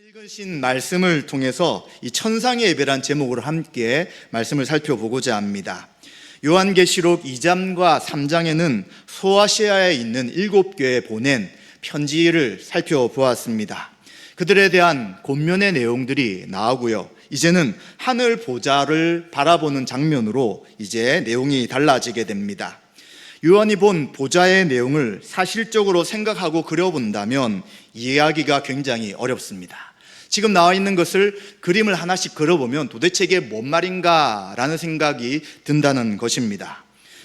읽으신 말씀을 통해서 이 천상의 예배란 제목으로 함께 말씀을 살펴보고자 합니다. 요한계시록 2장과 3장에는 소아시아에 있는 7교회에 보낸 편지를 살펴보았습니다. 그들에 대한 권면의 내용들이 나오고요. 이제는 하늘 보좌를 바라보는 장면으로 이제 내용이 달라지게 됩니다. 요한이 본 보좌의 내용을 사실적으로 생각하고 그려본다면 이해하기가 굉장히 어렵습니다. 지금 나와 있는 것을 그림을 하나씩 그려보면 도대체 이게 뭔 말인가 라는 생각이 든다는 것입니다.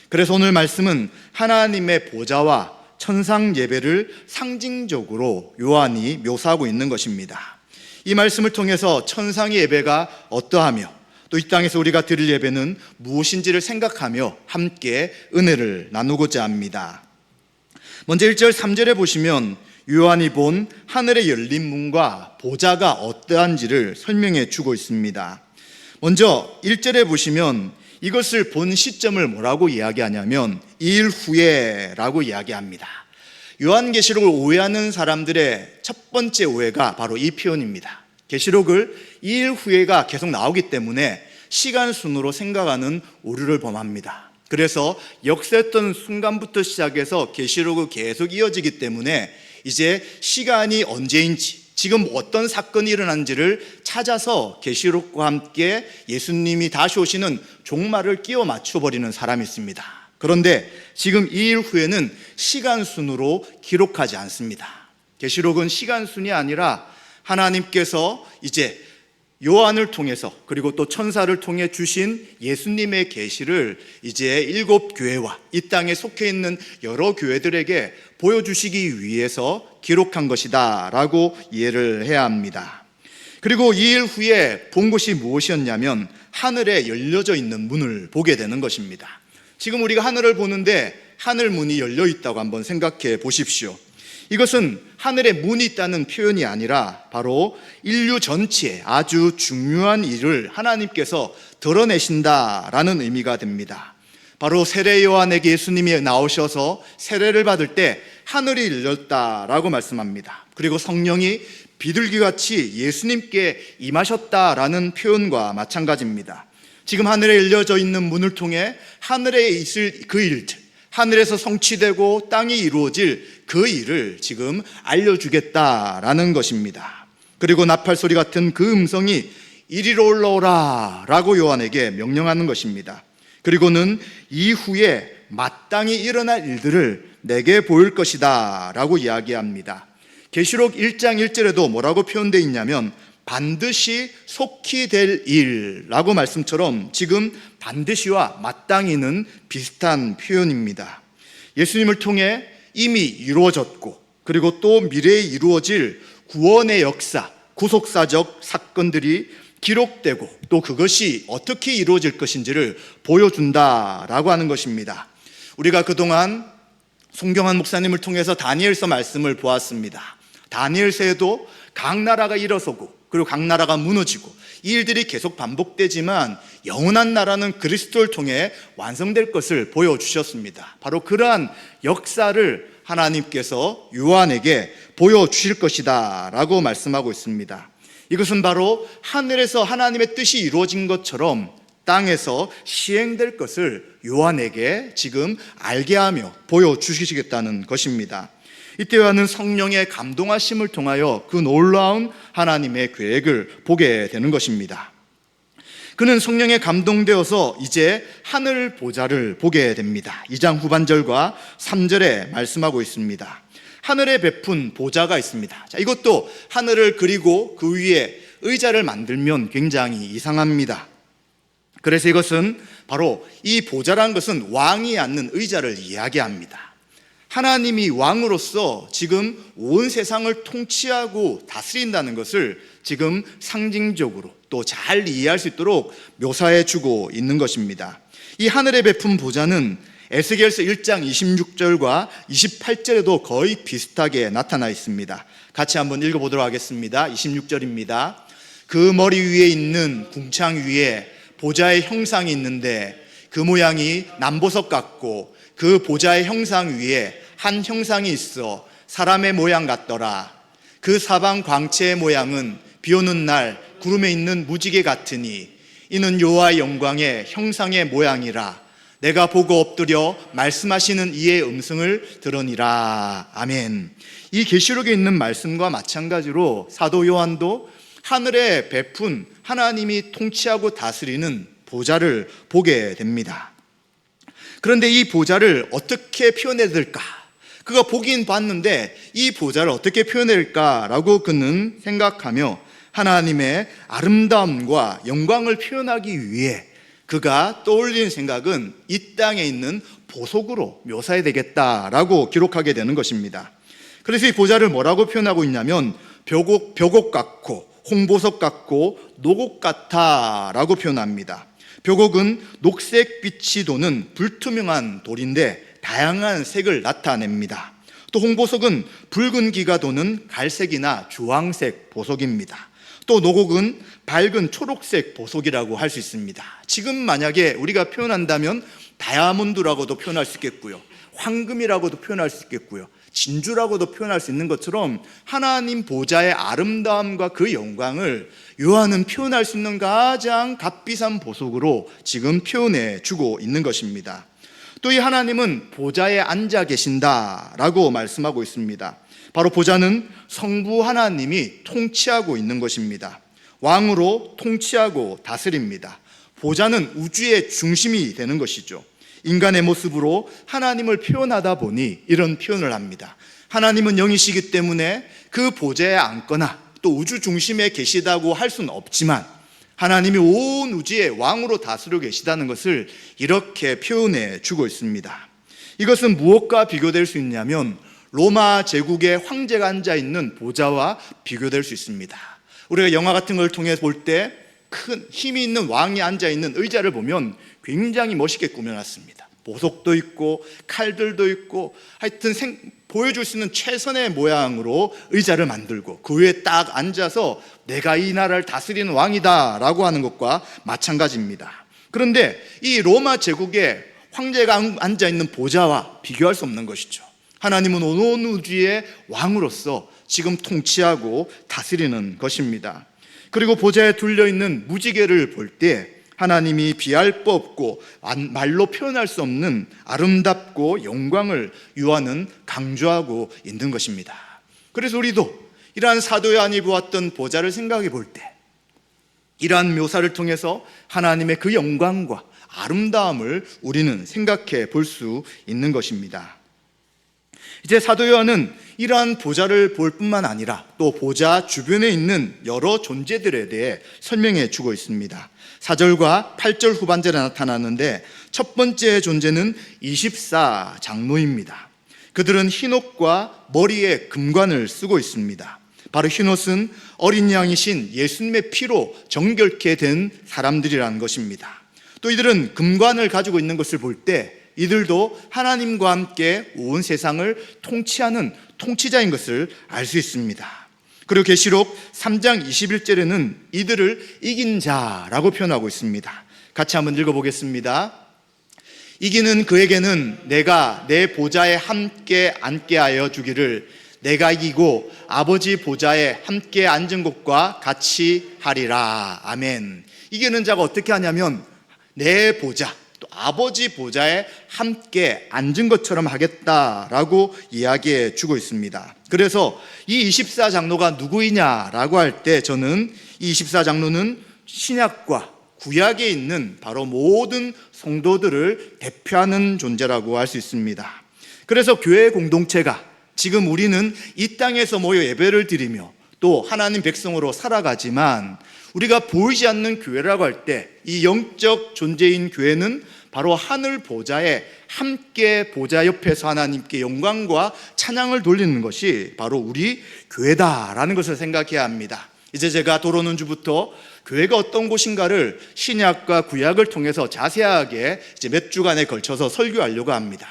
그래서 오늘 말씀은 하나님의 보좌와 천상 예배를 상징적으로 요한이 묘사하고 있는 것입니다. 이 말씀을 통해서 천상의 예배가 어떠하며 또 이 땅에서 우리가 드릴 예배는 무엇인지를 생각하며 함께 은혜를 나누고자 합니다. 먼저 1절 3절에 보시면 요한이 본 하늘의 열린 문과 보좌가 어떠한지를 설명해 주고 있습니다. 먼저 1절에 보시면 이것을 본 시점을 뭐라고 이야기하냐면 2일 후에라고 이야기합니다. 요한계시록을 오해하는 사람들의 첫 번째 오해가 바로 이 표현입니다. 계시록을 2일 후에가 계속 나오기 때문에 시간 순으로 생각하는 오류를 범합니다. 그래서 역사했던 순간부터 시작해서 계시록이 계속 이어지기 때문에 이제 시간이 언제인지 지금 어떤 사건이 일어난지를 찾아서 계시록과 함께 예수님이 다시 오시는 종말을 끼워 맞춰버리는 사람이 있습니다. 그런데 지금 2일 후에는 시간 순으로 기록하지 않습니다. 계시록은 시간 순이 아니라 하나님께서 이제 요한을 통해서 그리고 또 천사를 통해 주신 예수님의 계시를 이제 7교회와 이 땅에 속해 있는 여러 교회들에게 보여주시기 위해서 기록한 것이다 라고 이해를 해야 합니다. 그리고 2일 후에 본 것이 무엇이었냐면 하늘에 열려져 있는 문을 보게 되는 것입니다. 지금 우리가 하늘을 보는데 하늘 문이 열려 있다고 한번 생각해 보십시오. 이것은 하늘에 문이 있다는 표현이 아니라 바로 인류 전체에 아주 중요한 일을 하나님께서 드러내신다라는 의미가 됩니다. 바로 세례 요한에게 예수님이 나오셔서 세례를 받을 때 하늘이 열렸다라고 말씀합니다. 그리고 성령이 비둘기같이 예수님께 임하셨다라는 표현과 마찬가지입니다. 지금 하늘에 열려져 있는 문을 통해 하늘에 있을 그 일들, 하늘에서 성취되고 땅이 이루어질 그 일을 지금 알려주겠다라는 것입니다. 그리고 나팔소리 같은 그 음성이 이리로 올라오라 라고 요한에게 명령하는 것입니다. 그리고는 이후에 마땅히 일어날 일들을 내게 보일 것이다 라고 이야기합니다. 계시록 1장 1절에도 뭐라고 표현되어 있냐면 반드시 속히 될 일라고 말씀처럼 지금 반드시와 마땅히는 비슷한 표현입니다. 예수님을 통해 이미 이루어졌고 그리고 또 미래에 이루어질 구원의 역사, 구속사적 사건들이 기록되고 또 그것이 어떻게 이루어질 것인지를 보여준다라고 하는 것입니다. 우리가 그동안 송경환 목사님을 통해서 다니엘서 말씀을 보았습니다. 다니엘서에도 각 나라가 일어서고 그리고 각 나라가 무너지고 이 일들이 계속 반복되지만 영원한 나라는 그리스도를 통해 완성될 것을 보여주셨습니다. 바로 그러한 역사를 하나님께서 요한에게 보여주실 것이다 라고 말씀하고 있습니다. 이것은 바로 하늘에서 하나님의 뜻이 이루어진 것처럼 땅에서 시행될 것을 요한에게 지금 알게 하며 보여주시겠다는 것입니다. 이때 요한은 성령의 감동하심을 통하여 그 놀라운 하나님의 계획을 보게 되는 것입니다. 그는 성령에 감동되어서 이제 하늘 보좌를 보게 됩니다. 2장 후반절과 3절에 말씀하고 있습니다. 하늘에 베푼 보좌가 있습니다. 자, 이것도 하늘을 그리고 그 위에 의자를 만들면 굉장히 이상합니다. 그래서 이것은 바로 이 보좌라는 것은 왕이 앉는 의자를 이야기합니다. 하나님이 왕으로서 지금 온 세상을 통치하고 다스린다는 것을 지금 상징적으로 또 잘 이해할 수 있도록 묘사해 주고 있는 것입니다. 이 하늘에 베푼 보좌는 에스겔서 1장 26절과 28절에도 거의 비슷하게 나타나 있습니다. 같이 한번 읽어보도록 하겠습니다. 26절입니다. 그 머리 위에 있는 궁창 위에 보좌의 형상이 있는데 그 모양이 남보석 같고 그 보좌의 형상 위에 한 형상이 있어 사람의 모양 같더라. 그 사방 광채의 모양은 비 오는 날 구름에 있는 무지개 같으니 이는 여호와의 영광의 형상의 모양이라. 내가 보고 엎드려 말씀하시는 이의 음성을 들으니라. 아멘. 이 계시록에 있는 말씀과 마찬가지로 사도 요한도 하늘에 베푼 하나님이 통치하고 다스리는 보좌를 보게 됩니다. 그런데 이 보좌를 어떻게 표현해야 될까? 그가 보긴 봤는데 이 보좌를 어떻게 표현해야 될까라고 그는 생각하며 하나님의 아름다움과 영광을 표현하기 위해 그가 떠올린 생각은 이 땅에 있는 보석으로 묘사해야 되겠다라고 기록하게 되는 것입니다. 그래서 이 보좌를 뭐라고 표현하고 있냐면 벽옥 같고 홍보석 같고 노곡 같아라고 표현합니다. 벽옥은 녹색 빛이 도는 불투명한 돌인데 다양한 색을 나타냅니다. 또 홍보석은 붉은 기가 도는 갈색이나 주황색 보석입니다. 또 노곡은 밝은 초록색 보석이라고 할 수 있습니다. 지금 만약에 우리가 표현한다면 다이아몬드라고도 표현할 수 있겠고요, 황금이라고도 표현할 수 있겠고요, 진주라고도 표현할 수 있는 것처럼 하나님 보좌의 아름다움과 그 영광을 요한은 표현할 수 있는 가장 값비싼 보석으로 지금 표현해 주고 있는 것입니다. 또 이 하나님은 보좌에 앉아 계신다라고 말씀하고 있습니다. 바로 보좌는 성부 하나님이 통치하고 있는 것입니다. 왕으로 통치하고 다스립니다. 보좌는 우주의 중심이 되는 것이죠. 인간의 모습으로 하나님을 표현하다 보니 이런 표현을 합니다. 하나님은 영이시기 때문에 그 보좌에 앉거나 또 우주 중심에 계시다고 할 수는 없지만 하나님이 온 우주의 왕으로 다스리고 계시다는 것을 이렇게 표현해 주고 있습니다. 이것은 무엇과 비교될 수 있냐면 로마 제국의 황제가 앉아있는 보좌와 비교될 수 있습니다. 우리가 영화 같은 걸 통해 볼 때 큰 힘이 있는 왕이 앉아있는 의자를 보면 굉장히 멋있게 꾸며놨습니다. 보석도 있고 칼들도 있고 하여튼 보여줄 수 있는 최선의 모양으로 의자를 만들고 그 위에 딱 앉아서 내가 이 나라를 다스리는 왕이다 라고 하는 것과 마찬가지입니다. 그런데 이 로마 제국의 황제가 앉아있는 보좌와 비교할 수 없는 것이죠. 하나님은 온 우주의 왕으로서 지금 통치하고 다스리는 것입니다. 그리고 보좌에 둘려있는 무지개를 볼 때 하나님이 비할 바 없고 말로 표현할 수 없는 아름답고 영광을 요한은 강조하고 있는 것입니다. 그래서 우리도 이러한 사도 요한이 보았던 보좌를 생각해 볼 때 이러한 묘사를 통해서 하나님의 그 영광과 아름다움을 우리는 생각해 볼 수 있는 것입니다. 이제 사도 요한은 이러한 보좌를 볼 뿐만 아니라 또 보좌 주변에 있는 여러 존재들에 대해 설명해 주고 있습니다. 4절과 8절 후반절에 나타나는데 첫 번째 존재는 24장로입니다. 그들은 흰옷과 머리에 금관을 쓰고 있습니다. 바로 흰옷은 어린 양이신 예수님의 피로 정결케 된 사람들이라는 것입니다. 또 이들은 금관을 가지고 있는 것을 볼 때 이들도 하나님과 함께 온 세상을 통치하는 통치자인 것을 알 수 있습니다. 그리고 계시록 3장 21절에는 이들을 이긴 자라고 표현하고 있습니다. 같이 한번 읽어보겠습니다. 이기는 그에게는 내가 내 보좌에 함께 앉게 하여 주기를 내가 이기고 아버지 보좌에 함께 앉은 것과 같이 하리라. 아멘. 이기는 자가 어떻게 하냐면 내 보좌, 또 아버지 보좌에 함께 앉은 것처럼 하겠다라고 이야기해 주고 있습니다. 그래서 이 24장로가 누구이냐라고 할 때 저는 이 24장로는 신약과 구약에 있는 바로 모든 성도들을 대표하는 존재라고 할 수 있습니다. 그래서 교회 공동체가 지금 우리는 이 땅에서 모여 예배를 드리며 또 하나님 백성으로 살아가지만 우리가 보이지 않는 교회라고 할 때 이 영적 존재인 교회는 바로 하늘 보좌에 함께 보좌 옆에서 하나님께 영광과 찬양을 돌리는 것이 바로 우리 교회다라는 것을 생각해야 합니다. 이제 제가 돌아오는 주부터 교회가 어떤 곳인가를 신약과 구약을 통해서 자세하게 이제 몇 주간에 걸쳐서 설교하려고 합니다.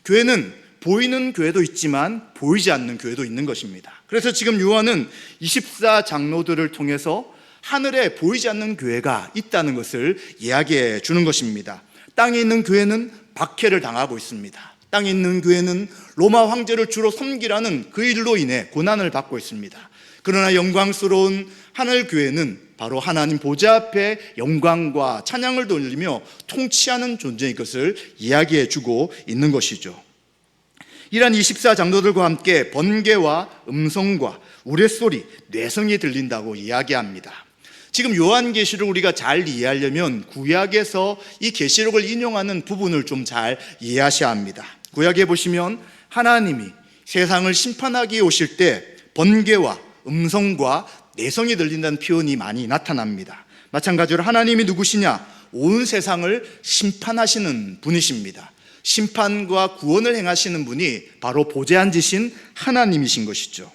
교회는 보이는 교회도 있지만 보이지 않는 교회도 있는 것입니다. 그래서 지금 요한은 24장로들을 통해서 하늘에 보이지 않는 교회가 있다는 것을 이야기해 주는 것입니다. 땅에 있는 교회는 박해를 당하고 있습니다. 땅에 있는 교회는 로마 황제를 주로 섬기라는 그 일로 인해 고난을 받고 있습니다. 그러나 영광스러운 하늘교회는 바로 하나님 보좌 앞에 영광과 찬양을 돌리며 통치하는 존재인 것을 이야기해 주고 있는 것이죠. 이러한 24장로들과 함께 번개와 음성과 우레소리, 뇌성이 들린다고 이야기합니다. 지금 요한계시록 우리가 잘 이해하려면 구약에서 이 계시록을 인용하는 부분을 좀 잘 이해하셔야 합니다. 구약에 보시면 하나님이 세상을 심판하기 오실 때 번개와 음성과 내성이 들린다는 표현이 많이 나타납니다. 마찬가지로 하나님이 누구시냐? 온 세상을 심판하시는 분이십니다. 심판과 구원을 행하시는 분이 바로 보좌에 앉으신 하나님이신 것이죠.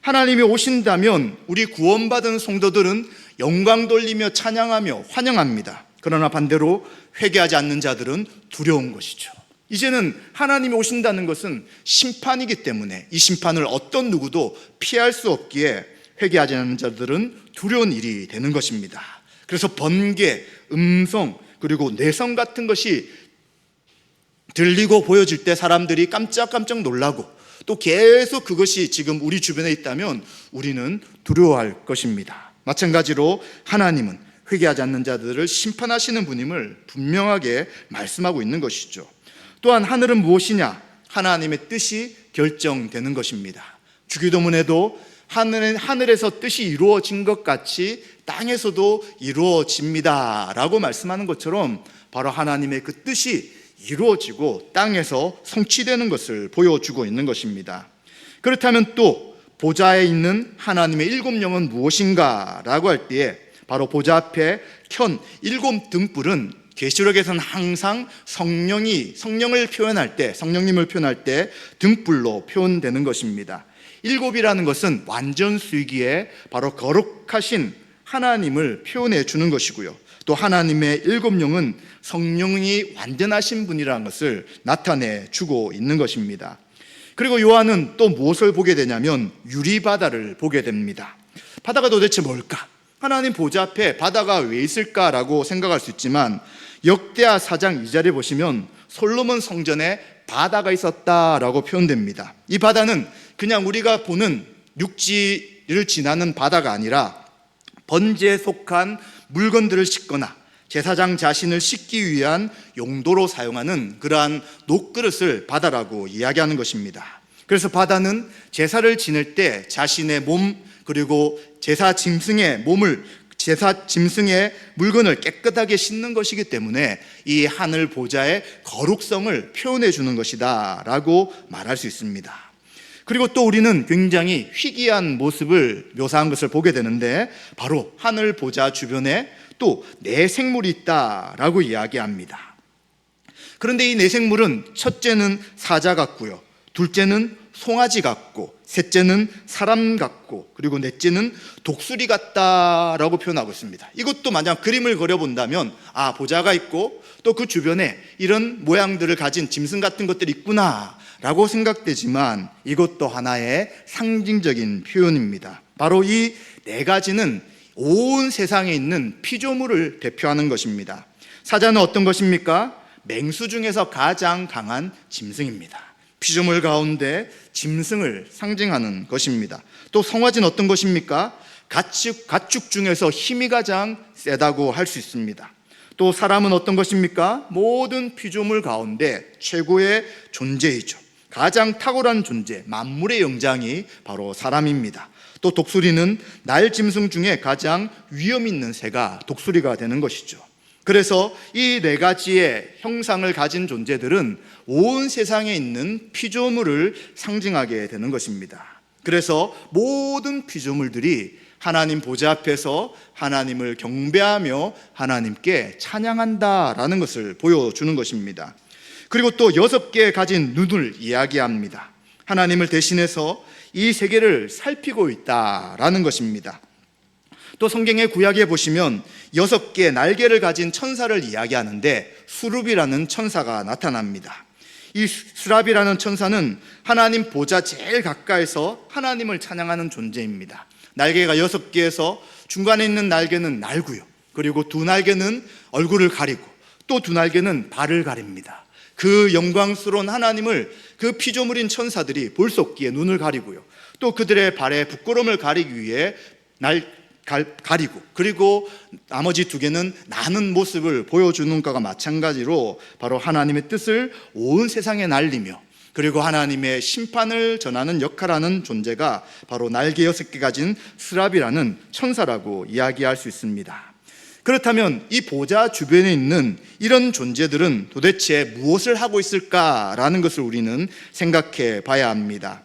하나님이 오신다면 우리 구원받은 성도들은 영광 돌리며 찬양하며 환영합니다. 그러나 반대로 회개하지 않는 자들은 두려운 것이죠. 이제는 하나님이 오신다는 것은 심판이기 때문에 이 심판을 어떤 누구도 피할 수 없기에 회개하지 않는 자들은 두려운 일이 되는 것입니다. 그래서 번개, 음성, 그리고 내성 같은 것이 들리고 보여질 때 사람들이 깜짝깜짝 놀라고 또 계속 그것이 지금 우리 주변에 있다면 우리는 두려워할 것입니다. 마찬가지로 하나님은 회개하지 않는 자들을 심판하시는 분임을 분명하게 말씀하고 있는 것이죠. 또한 하늘은 무엇이냐? 하나님의 뜻이 결정되는 것입니다. 주기도문에도 하늘에서 뜻이 이루어진 것 같이 땅에서도 이루어집니다 라고 말씀하는 것처럼 바로 하나님의 그 뜻이 이루어지고 땅에서 성취되는 것을 보여주고 있는 것입니다. 그렇다면 또 보좌에 있는 하나님의 일곱 영은 무엇인가 라고 할 때에 바로 보좌 앞에 켠 일곱 등불은 계시록에서는 항상 성령을 표현할 때, 성령님을 표현할 때 등불로 표현되는 것입니다. 일곱이라는 것은 완전수이기에 바로 거룩하신 하나님을 표현해 주는 것이고요. 또 하나님의 일곱 영은 성령이 완전하신 분이라는 것을 나타내 주고 있는 것입니다. 그리고 요한은 또 무엇을 보게 되냐면 유리바다를 보게 됩니다. 바다가 도대체 뭘까? 하나님 보좌 앞에 바다가 왜 있을까라고 생각할 수 있지만 역대하 4장 2절에 보시면 솔로몬 성전에 바다가 있었다라고 표현됩니다. 이 바다는 그냥 우리가 보는 육지를 지나는 바다가 아니라 번제에 속한 물건들을 싣거나 제사장 자신을 씻기 위한 용도로 사용하는 그러한 녹그릇을 바다라고 이야기하는 것입니다. 그래서 바다는 제사를 지낼 때 자신의 몸 그리고 제사 짐승의 물건을 깨끗하게 씻는 것이기 때문에 이 하늘 보좌의 거룩성을 표현해 주는 것이다 라고 말할 수 있습니다. 그리고 또 우리는 굉장히 희귀한 모습을 묘사한 것을 보게 되는데 바로 하늘 보좌 주변에 또 내생물이 있다라고 이야기합니다. 그런데 이 내생물은 첫째는 사자 같고요, 둘째는 송아지 같고, 셋째는 사람 같고, 그리고 넷째는 독수리 같다라고 표현하고 있습니다. 이것도 만약 그림을 그려본다면 보좌가 있고 또 그 주변에 이런 모양들을 가진 짐승 같은 것들이 있구나 라고 생각되지만 이것도 하나의 상징적인 표현입니다. 바로 이 네 가지는 온 세상에 있는 피조물을 대표하는 것입니다. 사자는 어떤 것입니까? 맹수 중에서 가장 강한 짐승입니다. 피조물 가운데 짐승을 상징하는 것입니다. 또 송아지는 어떤 것입니까? 가축 중에서 힘이 가장 세다고 할 수 있습니다. 또 사람은 어떤 것입니까? 모든 피조물 가운데 최고의 존재이죠. 가장 탁월한 존재, 만물의 영장이 바로 사람입니다. 또 독수리는 날짐승 중에 가장 위험 있는 새가 독수리가 되는 것이죠. 그래서 이 네 가지의 형상을 가진 존재들은 온 세상에 있는 피조물을 상징하게 되는 것입니다. 그래서 모든 피조물들이 하나님 보좌 앞에서 하나님을 경배하며 하나님께 찬양한다라는 것을 보여주는 것입니다. 그리고 또 6개 가진 눈을 이야기합니다. 하나님을 대신해서 이 세계를 살피고 있다라는 것입니다. 또 성경의 구약에 보시면 6개 날개를 가진 천사를 이야기하는데 수룹이라는 천사가 나타납니다. 이 수랍이라는 천사는 하나님 보좌 제일 가까이서 하나님을 찬양하는 존재입니다. 날개가 6개에서 중간에 있는 날개는 날고요, 그리고 두 날개는 얼굴을 가리고 또 두 날개는 발을 가립니다. 그 영광스러운 하나님을 그 피조물인 천사들이 볼 수 없기에 눈을 가리고요, 또 그들의 발에 부끄러움을 가리기 위해 가리고, 그리고 나머지 두 개는 나는 모습을 보여주는 것과 마찬가지로 바로 하나님의 뜻을 온 세상에 날리며, 그리고 하나님의 심판을 전하는 역할하는 존재가 바로 날개 6개 가진 스랍이라는 천사라고 이야기할 수 있습니다. 그렇다면 이 보좌 주변에 있는 이런 존재들은 도대체 무엇을 하고 있을까라는 것을 우리는 생각해 봐야 합니다.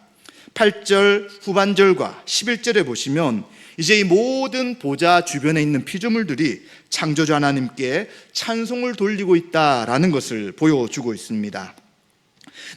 8절 후반절과 11절에 보시면 이제 이 모든 보좌 주변에 있는 피조물들이 창조주 하나님께 찬송을 돌리고 있다라는 것을 보여주고 있습니다.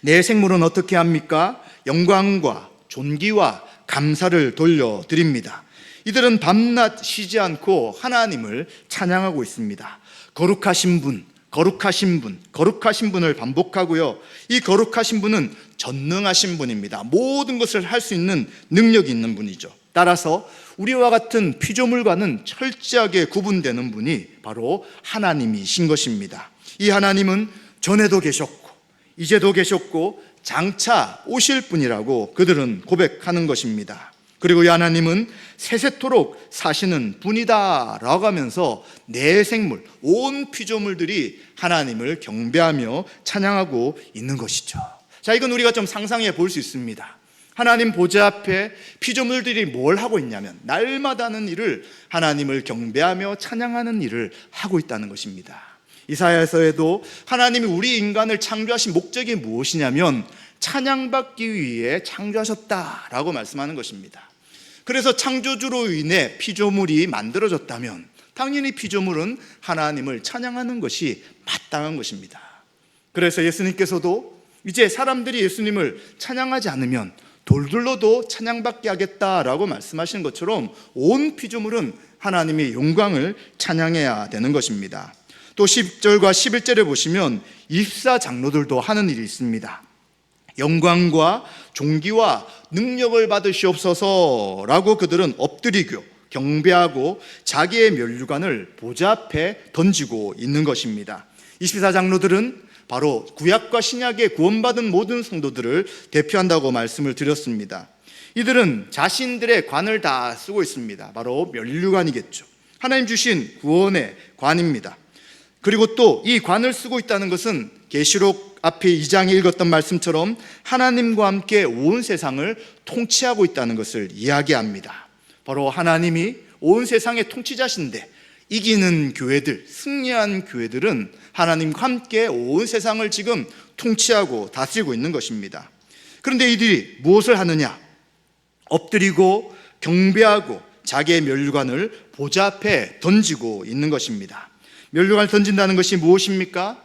내 생물은 어떻게 합니까? 영광과 존귀와 감사를 돌려드립니다. 이들은 밤낮 쉬지 않고 하나님을 찬양하고 있습니다. 거룩하신 분, 거룩하신 분, 거룩하신 분을 반복하고요, 이 거룩하신 분은 전능하신 분입니다. 모든 것을 할 수 있는 능력이 있는 분이죠. 따라서 우리와 같은 피조물과는 철저하게 구분되는 분이 바로 하나님이신 것입니다. 이 하나님은 전에도 계셨고 이제도 계셨고 장차 오실 분이라고 그들은 고백하는 것입니다. 그리고 이 하나님은 세세토록 사시는 분이다 라고 하면서 내 생물, 온 피조물들이 하나님을 경배하며 찬양하고 있는 것이죠. 자, 이건 우리가 좀 상상해 볼 수 있습니다. 하나님 보좌 앞에 피조물들이 뭘 하고 있냐면 날마다 하는 일을, 하나님을 경배하며 찬양하는 일을 하고 있다는 것입니다. 이사야서에도 하나님이 우리 인간을 창조하신 목적이 무엇이냐면 찬양받기 위해 창조하셨다라고 말씀하는 것입니다. 그래서 창조주로 인해 피조물이 만들어졌다면 당연히 피조물은 하나님을 찬양하는 것이 마땅한 것입니다. 그래서 예수님께서도 이제 사람들이 예수님을 찬양하지 않으면 돌들로도 찬양받게 하겠다라고 말씀하신 것처럼 온 피조물은 하나님의 영광을 찬양해야 되는 것입니다. 또 10절과 11절에 보시면 24장로들도 하는 일이 있습니다. 영광과 존귀와 능력을 받으시옵소서라고 그들은 엎드리고 경배하고 자기의 면류관을 보좌 앞에 던지고 있는 것입니다. 24장로들은 바로 구약과 신약에 구원받은 모든 성도들을 대표한다고 말씀을 드렸습니다. 이들은 자신들의 관을 다 쓰고 있습니다. 바로 면류관이겠죠. 하나님 주신 구원의 관입니다. 그리고 또 이 관을 쓰고 있다는 것은 계시록 앞에 2장에 읽었던 말씀처럼 하나님과 함께 온 세상을 통치하고 있다는 것을 이야기합니다. 바로 하나님이 온 세상의 통치자신데 이기는 교회들, 승리한 교회들은 하나님과 함께 온 세상을 지금 통치하고 다스리고 있는 것입니다. 그런데 이들이 무엇을 하느냐? 엎드리고 경배하고 자기의 면류관을 보좌 앞에 던지고 있는 것입니다. 면류관을 던진다는 것이 무엇입니까?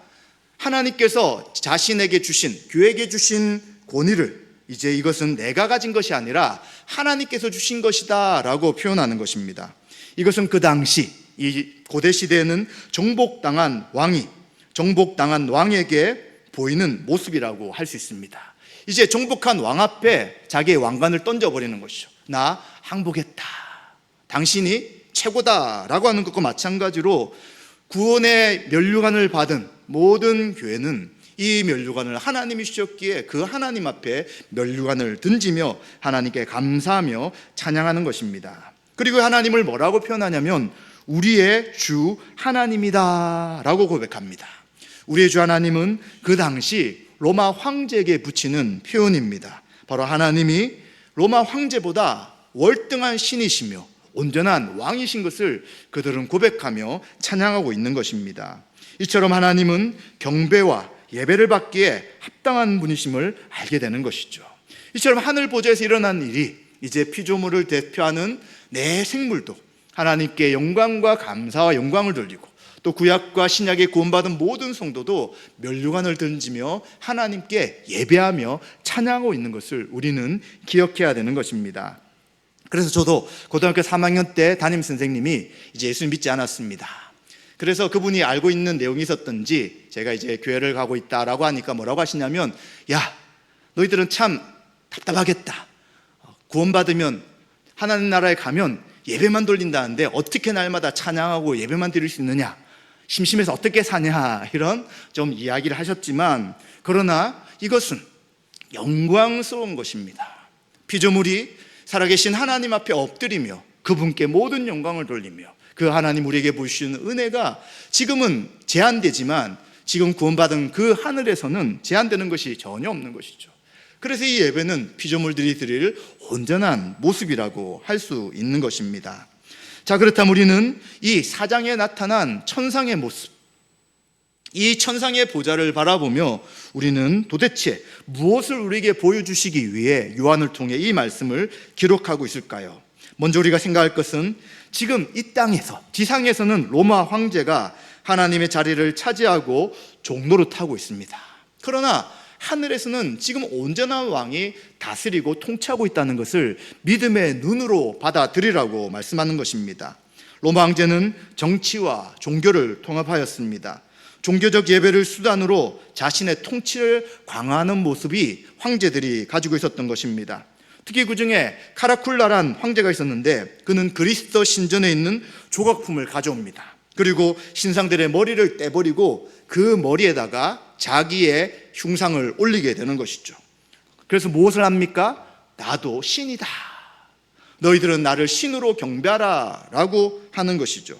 하나님께서 자신에게 주신, 교회에게 주신 권위를 이제 이것은 내가 가진 것이 아니라 하나님께서 주신 것이다 라고 표현하는 것입니다. 이것은 그 당시 이 고대 시대에는 정복당한 왕에게 보이는 모습이라고 할 수 있습니다. 이제 정복한 왕 앞에 자기의 왕관을 던져버리는 것이죠. 나 항복했다, 당신이 최고다라고 하는 것과 마찬가지로 구원의 면류관을 받은 모든 교회는 이 면류관을 하나님이 주셨기에 그 하나님 앞에 면류관을 던지며 하나님께 감사하며 찬양하는 것입니다. 그리고 하나님을 뭐라고 표현하냐면 우리의 주 하나님이다 라고 고백합니다. 우리의 주 하나님은 그 당시 로마 황제에게 붙이는 표현입니다. 바로 하나님이 로마 황제보다 월등한 신이시며 온전한 왕이신 것을 그들은 고백하며 찬양하고 있는 것입니다. 이처럼 하나님은 경배와 예배를 받기에 합당한 분이심을 알게 되는 것이죠. 이처럼 하늘 보좌에서 일어난 일이 이제 피조물을 대표하는 내 생물도 하나님께 영광과 감사와 영광을 돌리고 또 구약과 신약에 구원받은 모든 성도도 면류관을 던지며 하나님께 예배하며 찬양하고 있는 것을 우리는 기억해야 되는 것입니다. 그래서 저도 고등학교 3학년 때 담임 선생님이 이제 예수님 믿지 않았습니다. 그래서 그분이 알고 있는 내용이 있었던지 제가 이제 교회를 가고 있다라고 하니까 뭐라고 하시냐면, 야, 너희들은 참 답답하겠다. 구원받으면 하나님 나라에 가면 예배만 돌린다는데 어떻게 날마다 찬양하고 예배만 드릴 수 있느냐? 심심해서 어떻게 사냐 이런 좀 이야기를 하셨지만, 그러나 이것은 영광스러운 것입니다. 피조물이 살아계신 하나님 앞에 엎드리며 그분께 모든 영광을 돌리며 그 하나님 우리에게 보여주시는 은혜가 지금은 제한되지만 지금 구원받은 그 하늘에서는 제한되는 것이 전혀 없는 것이죠. 그래서 이 예배는 피조물들이 드릴 온전한 모습이라고 할 수 있는 것입니다. 자, 그렇다면 우리는 이 4장에 나타난 천상의 모습, 이 천상의 보좌를 바라보며 우리는 도대체 무엇을 우리에게 보여주시기 위해 요한을 통해 이 말씀을 기록하고 있을까요? 먼저 우리가 생각할 것은 지금 이 땅에서, 지상에서는 로마 황제가 하나님의 자리를 차지하고 종로를 타고 있습니다. 그러나 하늘에서는 지금 온전한 왕이 다스리고 통치하고 있다는 것을 믿음의 눈으로 받아들이라고 말씀하는 것입니다. 로마 황제는 정치와 종교를 통합하였습니다. 종교적 예배를 수단으로 자신의 통치를 강화하는 모습이 황제들이 가지고 있었던 것입니다. 특히 그 중에 카라쿨라란 황제가 있었는데 그는 그리스도 신전에 있는 조각품을 가져옵니다. 그리고 신상들의 머리를 떼버리고 그 머리에다가 자기의 흉상을 올리게 되는 것이죠. 그래서 무엇을 합니까? 나도 신이다, 너희들은 나를 신으로 경배하라 라고 하는 것이죠.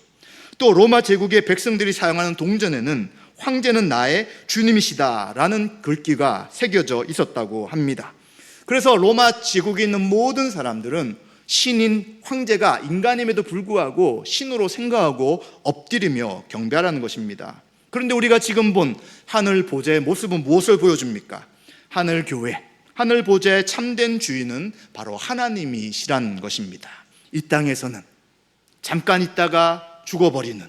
또 로마 제국의 백성들이 사용하는 동전에는 황제는 나의 주님이시다 라는 글귀가 새겨져 있었다고 합니다. 그래서 로마 제국에 있는 모든 사람들은 신인 황제가 인간임에도 불구하고 신으로 생각하고 엎드리며 경배하라는 것입니다. 그런데 우리가 지금 본 하늘 보좌의 모습은 무엇을 보여줍니까? 하늘 교회, 하늘 보좌의 참된 주인은 바로 하나님이시란 것입니다. 이 땅에서는 잠깐 있다가 죽어버리는,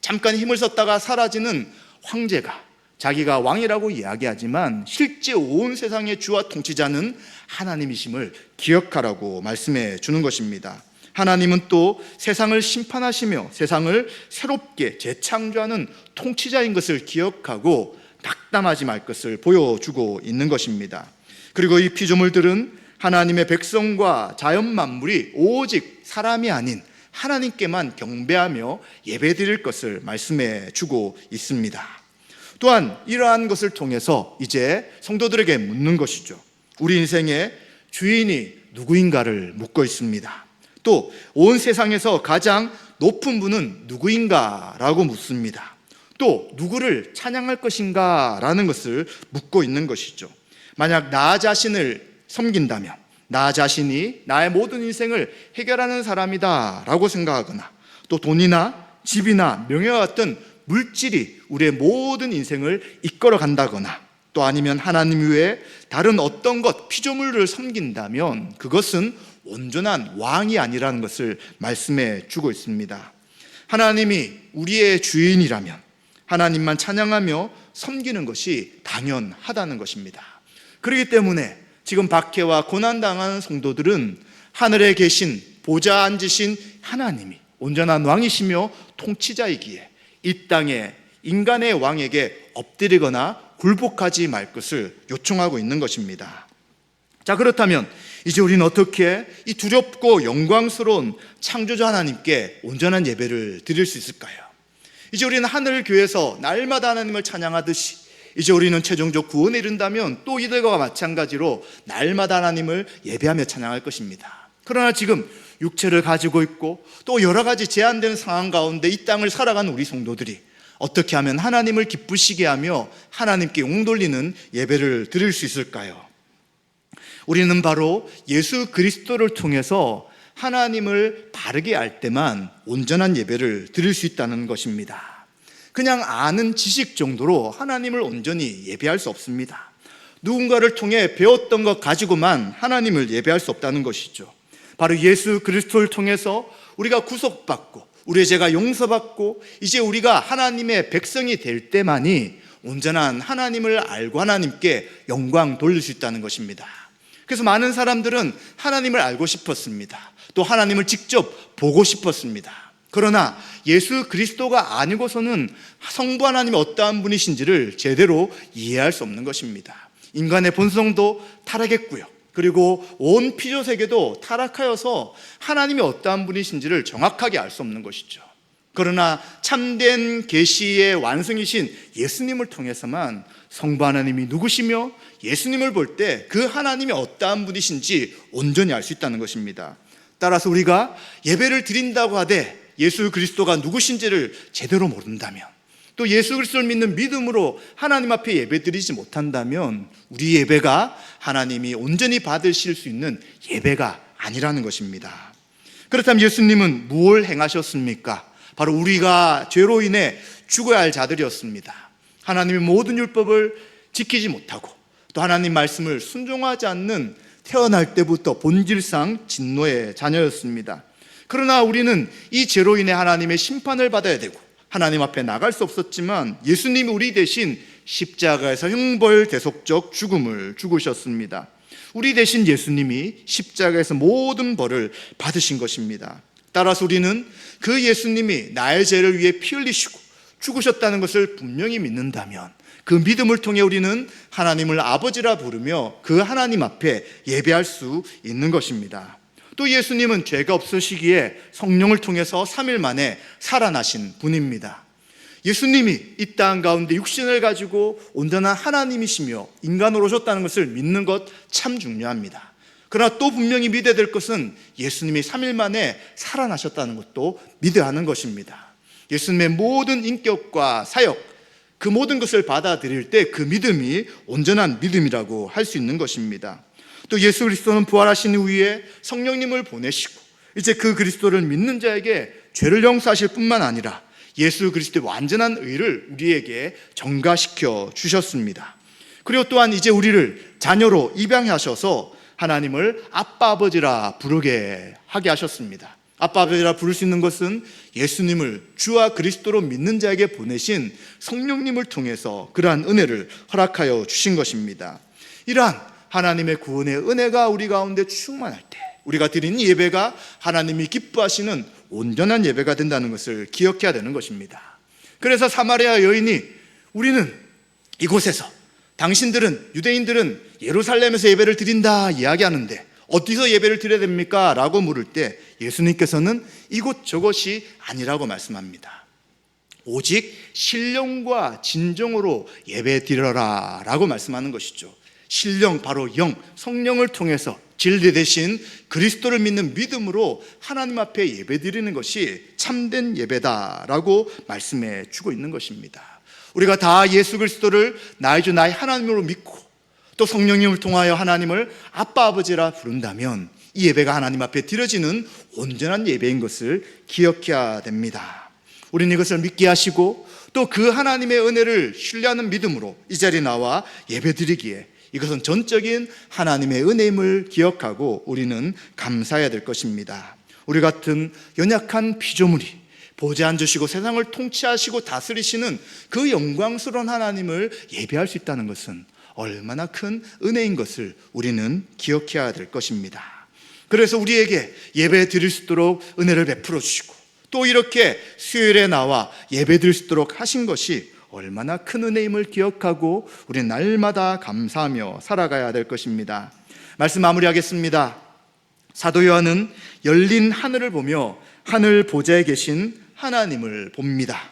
잠깐 힘을 썼다가 사라지는 황제가 자기가 왕이라고 이야기하지만 실제 온 세상의 주와 통치자는 하나님이심을 기억하라고 말씀해 주는 것입니다. 하나님은 또 세상을 심판하시며 세상을 새롭게 재창조하는 통치자인 것을 기억하고 낙담하지 말 것을 보여주고 있는 것입니다. 그리고 이 피조물들은 하나님의 백성과 자연 만물이 오직 사람이 아닌 하나님께만 경배하며 예배드릴 것을 말씀해 주고 있습니다. 또한 이러한 것을 통해서 이제 성도들에게 묻는 것이죠. 우리 인생의 주인이 누구인가를 묻고 있습니다. 또 온 세상에서 가장 높은 분은 누구인가라고 묻습니다. 또 누구를 찬양할 것인가 라는 것을 묻고 있는 것이죠. 만약 나 자신을 섬긴다면 나 자신이 나의 모든 인생을 해결하는 사람이다 라고 생각하거나, 또 돈이나 집이나 명예와 같은 물질이 우리의 모든 인생을 이끌어 간다거나, 또 아니면 하나님 외에 다른 어떤 것, 피조물을 섬긴다면 그것은 온전한 왕이 아니라는 것을 말씀해 주고 있습니다. 하나님이 우리의 주인이라면 하나님만 찬양하며 섬기는 것이 당연하다는 것입니다. 그렇기 때문에 지금 박해와 고난당하는 성도들은 하늘에 계신 보좌 앉으신 하나님이 온전한 왕이시며 통치자이기에 이 땅에 인간의 왕에게 엎드리거나 굴복하지 말 것을 요청하고 있는 것입니다. 자, 그렇다면 이제 우리는 어떻게 이 두렵고 영광스러운 창조자 하나님께 온전한 예배를 드릴 수 있을까요? 이제 우리는 하늘교회에서 날마다 하나님을 찬양하듯이 이제 우리는 최종적 구원에 이른다면 또 이들과 마찬가지로 날마다 하나님을 예배하며 찬양할 것입니다. 그러나 지금 육체를 가지고 있고 또 여러 가지 제한되는 상황 가운데 이 땅을 살아가는 우리 성도들이 어떻게 하면 하나님을 기쁘시게 하며 하나님께 용돌리는 예배를 드릴 수 있을까요? 우리는 바로 예수 그리스도를 통해서 하나님을 바르게 알 때만 온전한 예배를 드릴 수 있다는 것입니다. 그냥 아는 지식 정도로 하나님을 온전히 예배할 수 없습니다. 누군가를 통해 배웠던 것 가지고만 하나님을 예배할 수 없다는 것이죠. 바로 예수 그리스도를 통해서 우리가 구속받고 우리의 죄가 용서받고 이제 우리가 하나님의 백성이 될 때만이 온전한 하나님을 알고 하나님께 영광 돌릴 수 있다는 것입니다. 그래서 많은 사람들은 하나님을 알고 싶었습니다. 또 하나님을 직접 보고 싶었습니다. 그러나 예수 그리스도가 아니고서는 성부 하나님이 어떠한 분이신지를 제대로 이해할 수 없는 것입니다. 인간의 본성도 타락했고요. 그리고 온 피조세계도 타락하여서 하나님이 어떠한 분이신지를 정확하게 알 수 없는 것이죠. 그러나 참된 계시의 완성이신 예수님을 통해서만 성부 하나님이 누구시며 예수님을 볼 때 그 하나님이 어떠한 분이신지 온전히 알 수 있다는 것입니다. 따라서 우리가 예배를 드린다고 하되 예수 그리스도가 누구신지를 제대로 모른다면, 또 예수 그리스도를 믿는 믿음으로 하나님 앞에 예배 드리지 못한다면 우리 예배가 하나님이 온전히 받으실 수 있는 예배가 아니라는 것입니다. 그렇다면 예수님은 무엇을 행하셨습니까? 바로 우리가 죄로 인해 죽어야 할 자들이었습니다. 하나님의 모든 율법을 지키지 못하고 또 하나님 말씀을 순종하지 않는 태어날 때부터 본질상 진노의 자녀였습니다. 그러나 우리는 이 죄로 인해 하나님의 심판을 받아야 되고 하나님 앞에 나갈 수 없었지만 예수님이 우리 대신 십자가에서 형벌 대속적 죽음을 죽으셨습니다. 우리 대신 예수님이 십자가에서 모든 벌을 받으신 것입니다. 따라서 우리는 그 예수님이 나의 죄를 위해 피 흘리시고 죽으셨다는 것을 분명히 믿는다면 그 믿음을 통해 우리는 하나님을 아버지라 부르며 그 하나님 앞에 예배할 수 있는 것입니다. 또 예수님은 죄가 없으시기에 성령을 통해서 3일 만에 살아나신 분입니다. 예수님이 이 땅 가운데 육신을 가지고 온전한 하나님이시며 인간으로 오셨다는 것을 믿는 것 참 중요합니다. 그러나 또 분명히 믿어야 될 것은 예수님이 3일 만에 살아나셨다는 것도 믿어야 하는 것입니다. 예수님의 모든 인격과 사역, 그 모든 것을 받아들일 때 그 믿음이 온전한 믿음이라고 할 수 있는 것입니다. 또 예수 그리스도는 부활하신 후에 성령님을 보내시고 이제 그 그리스도를 믿는 자에게 죄를 용서하실 뿐만 아니라 예수 그리스도의 완전한 의를 우리에게 전가시켜 주셨습니다. 그리고 또한 이제 우리를 자녀로 입양하셔서 하나님을 아빠 아버지라 부르게 하게 하셨습니다. 아빠 아버지라 부를 수 있는 것은 예수님을 주와 그리스도로 믿는 자에게 보내신 성령님을 통해서 그러한 은혜를 허락하여 주신 것입니다. 이러한 하나님의 구원의 은혜가 우리 가운데 충만할 때 우리가 드리는 예배가 하나님이 기뻐하시는 온전한 예배가 된다는 것을 기억해야 되는 것입니다. 그래서 사마리아 여인이 우리는 이곳에서, 당신들은, 유대인들은 예루살렘에서 예배를 드린다 이야기하는데 어디서 예배를 드려야 됩니까? 라고 물을 때 예수님께서는 이곳 저곳이 아니라고 말씀합니다. 오직 신령과 진정으로 예배 드려라 라고 말씀하는 것이죠. 신령, 바로 영, 성령을 통해서 진리 대신 그리스도를 믿는 믿음으로 하나님 앞에 예배 드리는 것이 참된 예배다라고 말씀해 주고 있는 것입니다. 우리가 다 예수 그리스도를 나의 주 나의 하나님으로 믿고 또 성령님을 통하여 하나님을 아빠 아버지라 부른다면 이 예배가 하나님 앞에 드려지는 온전한 예배인 것을 기억해야 됩니다. 우리는 이것을 믿게 하시고 또 그 하나님의 은혜를 신뢰하는 믿음으로 이 자리에 나와 예배 드리기에 이것은 전적인 하나님의 은혜임을 기억하고 우리는 감사해야 될 것입니다. 우리 같은 연약한 피조물이 보좌에 앉으시고 세상을 통치하시고 다스리시는 그 영광스러운 하나님을 예배할 수 있다는 것은 얼마나 큰 은혜인 것을 우리는 기억해야 될 것입니다. 그래서 우리에게 예배 드릴 수 있도록 은혜를 베풀어 주시고 또 이렇게 수요일에 나와 예배 드릴 수 있도록 하신 것이 얼마나 큰 은혜임을 기억하고 우리는 날마다 감사하며 살아가야 될 것입니다. 말씀 마무리하겠습니다. 사도 요한은 열린 하늘을 보며 하늘 보좌에 계신 하나님을 봅니다.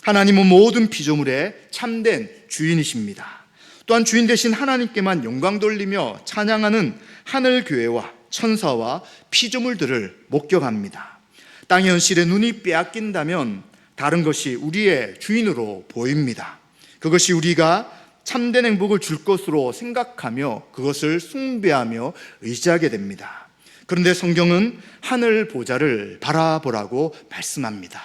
하나님은 모든 피조물의 참된 주인이십니다. 또한 주인 되신 하나님께만 영광 돌리며 찬양하는 하늘교회와 천사와 피조물들을 목격합니다. 땅의 현실에 눈이 빼앗긴다면 다른 것이 우리의 주인으로 보입니다. 그것이 우리가 참된 행복을 줄 것으로 생각하며 그것을 숭배하며 의지하게 됩니다. 그런데 성경은 하늘 보좌를 바라보라고 말씀합니다.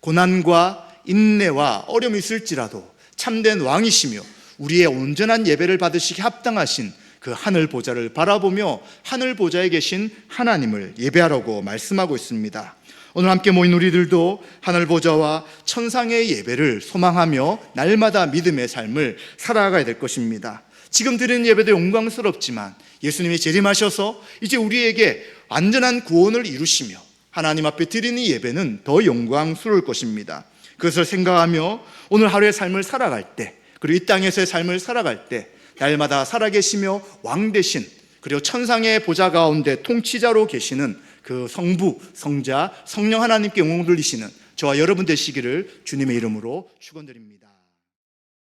고난과 인내와 어려움이 있을지라도 참된 왕이시며 우리의 온전한 예배를 받으시기 합당하신 그 하늘 보좌를 바라보며 하늘 보좌에 계신 하나님을 예배하라고 말씀하고 있습니다. 오늘 함께 모인 우리들도 하늘 보좌와 천상의 예배를 소망하며 날마다 믿음의 삶을 살아가야 될 것입니다. 지금 드리는 예배도 영광스럽지만 예수님이 재림하셔서 이제 우리에게 완전한 구원을 이루시며 하나님 앞에 드리는 예배는 더 영광스러울 것입니다. 그것을 생각하며 오늘 하루의 삶을 살아갈 때, 그리고 이 땅에서의 삶을 살아갈 때 날마다 살아계시며 왕 대신 그리고 천상의 보좌 가운데 통치자로 계시는 그 성부, 성자, 성령 하나님께 영광 돌리시는 저와 여러분 되시기를 주님의 이름으로 축원드립니다.